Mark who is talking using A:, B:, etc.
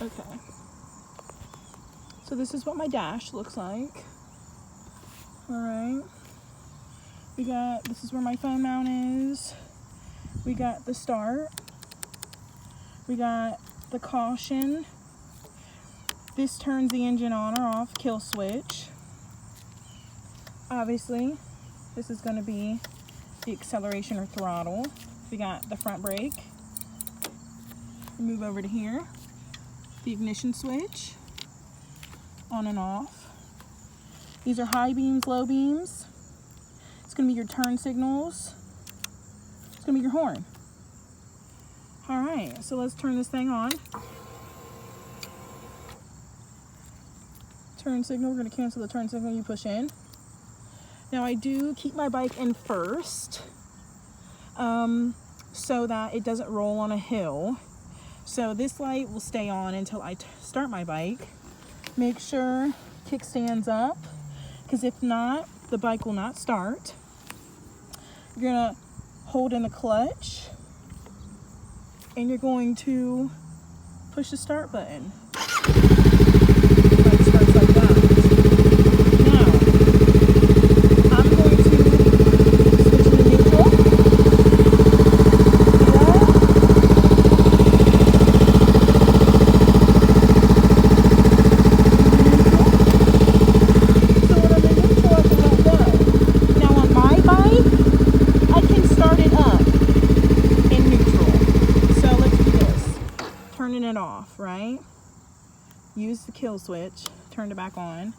A: Okay. So this is what my dash looks like. Alright. This is where my phone mount is. We got the start. We got the caution. This turns the engine on or off, kill switch. Obviously, this is going to be the acceleration or throttle. We got the front brake. Move over to here. The ignition switch, on and off. These are high beams, low beams. It's going to be your turn signals. It's going to be your horn. All right, so let's turn this thing on. Turn signal, we're going to cancel the turn signal, you push in. Now I do keep my bike in first so that it doesn't roll on a hill. So this light will stay on until I start my bike. Make sure kickstand's up, because if not, the bike will not start. You're gonna hold in the clutch and you're going to push the start button. The bike starts like that. Now, I'm going to switch to neutral. Turning it off, right? Use the kill switch, turned it back on.